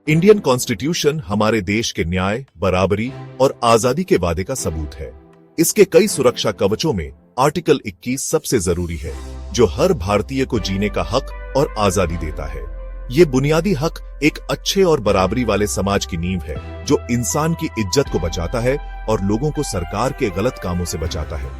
Indian constitution हमारे देश के न्याय, बराबरी और आजादी के वादे का सबूत है। इसके कई सुरक्षा कवचों में आर्टिकल 21 सबसे जरूरी है, जो हर भारतीय को जीने का हक और आजादी देता है। ये बुनियादी हक एक अच्छे और बराबरी वाले समाज की नींव है, जो इंसान की इज्जत को बचाता है और लोगों को सरकार के गलत कामों से बचाता है।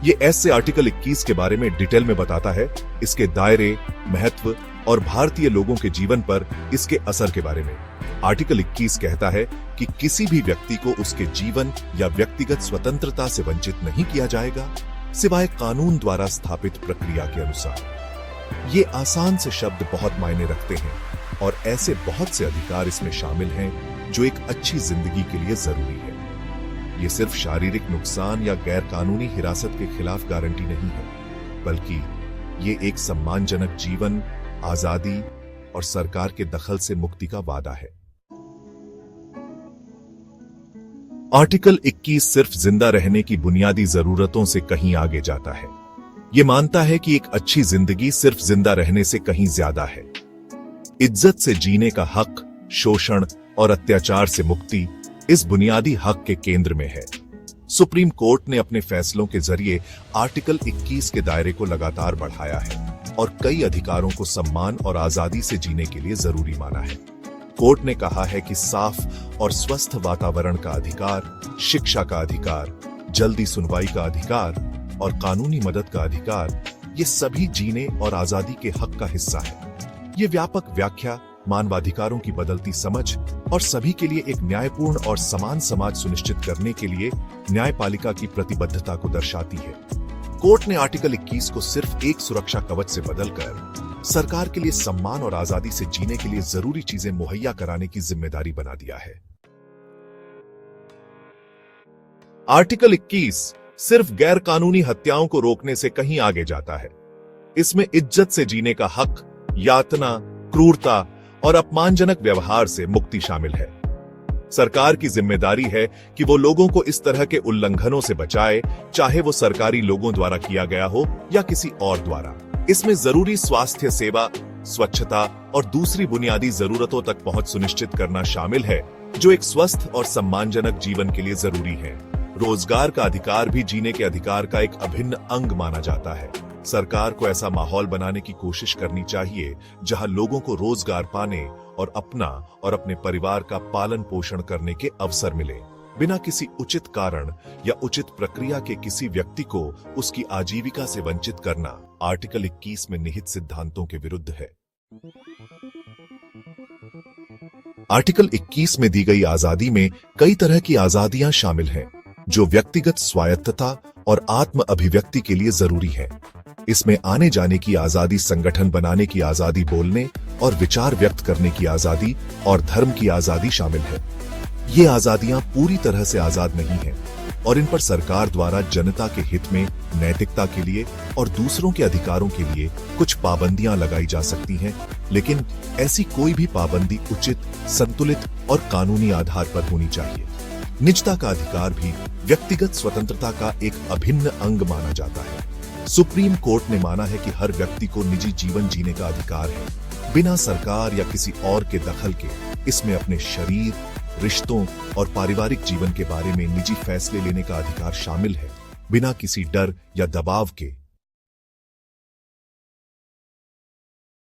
ये ऐसे आर्टिकल 21 के बारे में डिटेल में बताता है, इसके दायरे, महत्व और भारतीय लोगों के जीवन पर इसके असर के बारे में। आर्टिकल 21 कहता है कि किसी भी व्यक्ति को उसके जीवन या व्यक्तिगत स्वतंत्रता से वंचित नहीं किया जाएगा, सिवाय कानून द्वारा स्थापित प्रक्रिया के अनुसार। ये आसान से शब्द बहुत मायने रखते हैं और ऐसे बहुत से अधिकार इसमें शामिल हैं जो एक अच्छी जिंदगी के लिए जरूरी है। ये सिर्फ शारीरिक नुकसान या गैर कानूनी हिरासत के खिलाफ गारंटी नहीं है, बल्कि ये एक सम्मानजनक जीवन, आजादी और सरकार के दखल से मुक्ति का वादा है। आर्टिकल 21 सिर्फ जिंदा रहने की बुनियादी जरूरतों से कहीं आगे जाता है। ये मानता है कि एक अच्छी जिंदगी सिर्फ जिंदा रहने से कहीं ज्यादा है। इज्जत से जीने का हक, शोषण और अत्याचार से मुक्ति इस बुनियादी हक के केंद्र में है। सुप्रीम कोर्ट ने अपने फैसलों के जरिए आर्टिकल 21 के दायरे को लगातार बढ़ाया है और कई अधिकारों को सम्मान और आजादी से जीने के लिए जरूरी माना है। कोर्ट ने कहा है कि साफ और स्वस्थ वातावरण का अधिकार, शिक्षा का अधिकार, जल्दी सुनवाई का अधिकार और कानूनी मदद का अधिकार, ये सभी जीने और आजादी के हक का हिस्सा है। ये व्यापक व्याख्या मानवाधिकारों की बदलती समझ और सभी के लिए एक न्यायपूर्ण और समान समाज सुनिश्चित करने के लिए न्यायपालिका की प्रतिबद्धता को दर्शाती है। कोर्ट ने आर्टिकल 21 को सिर्फ एक सुरक्षा कवच से बदलकर सरकार के लिए सम्मान और आजादी से जीने के लिए जरूरी चीजें मुहैया कराने की जिम्मेदारी बना दिया है। आर्टिकल 21 सिर्फ गैर कानूनी हत्याओं को रोकने से कहीं आगे जाता है। इसमें इज्जत से जीने का हक, यातना, क्रूरता और अपमानजनक व्यवहार से मुक्ति शामिल है। सरकार की जिम्मेदारी है कि वो लोगों को इस तरह के उल्लंघनों से बचाए, चाहे वो सरकारी लोगों द्वारा किया गया हो या किसी और द्वारा। इसमें जरूरी स्वास्थ्य सेवा, स्वच्छता और दूसरी बुनियादी जरूरतों तक पहुंच सुनिश्चित करना शामिल है, जो एक स्वस्थ और सम्मानजनक जीवन के लिए जरूरी है। रोजगार का अधिकार भी जीने के अधिकार का एक अभिन्न अंग माना जाता है। सरकार को ऐसा माहौल बनाने की कोशिश करनी चाहिए जहां लोगों को रोजगार पाने और अपना और अपने परिवार का पालन पोषण करने के अवसर मिले, बिना किसी उचित कारण या उचित प्रक्रिया के किसी व्यक्ति को उसकी आजीविका से वंचित करना आर्टिकल 21 में निहित सिद्धांतों के विरुद्ध है। आर्टिकल 21 में दी गई आजादी में कई तरह की आजादियां शामिल हैं, जो व्यक्तिगत स्वायत्तता और आत्म अभिव्यक्ति के लिए जरूरी है। इसमें आने जाने की आजादी, संगठन बनाने की आजादी, बोलने और विचार व्यक्त करने की आजादी और धर्म की आजादी शामिल है। ये आजादियां पूरी तरह से आजाद नहीं हैं और इन पर सरकार द्वारा जनता के हित में, नैतिकता के लिए और दूसरों के अधिकारों के लिए कुछ पाबंदियां लगाई जा सकती हैं, लेकिन ऐसी कोई भी पाबंदी उचित, संतुलित और कानूनी आधार पर होनी चाहिए। निजता का अधिकार भी व्यक्तिगत स्वतंत्रता का एक अभिन्न अंग माना जाता है। सुप्रीम कोर्ट ने माना है कि हर व्यक्ति को निजी जीवन जीने का अधिकार है, बिना सरकार या किसी और के दखल के। इसमें अपने शरीर, रिश्तों और पारिवारिक जीवन के बारे में निजी फैसले लेने का अधिकार शामिल है, बिना किसी डर या दबाव के।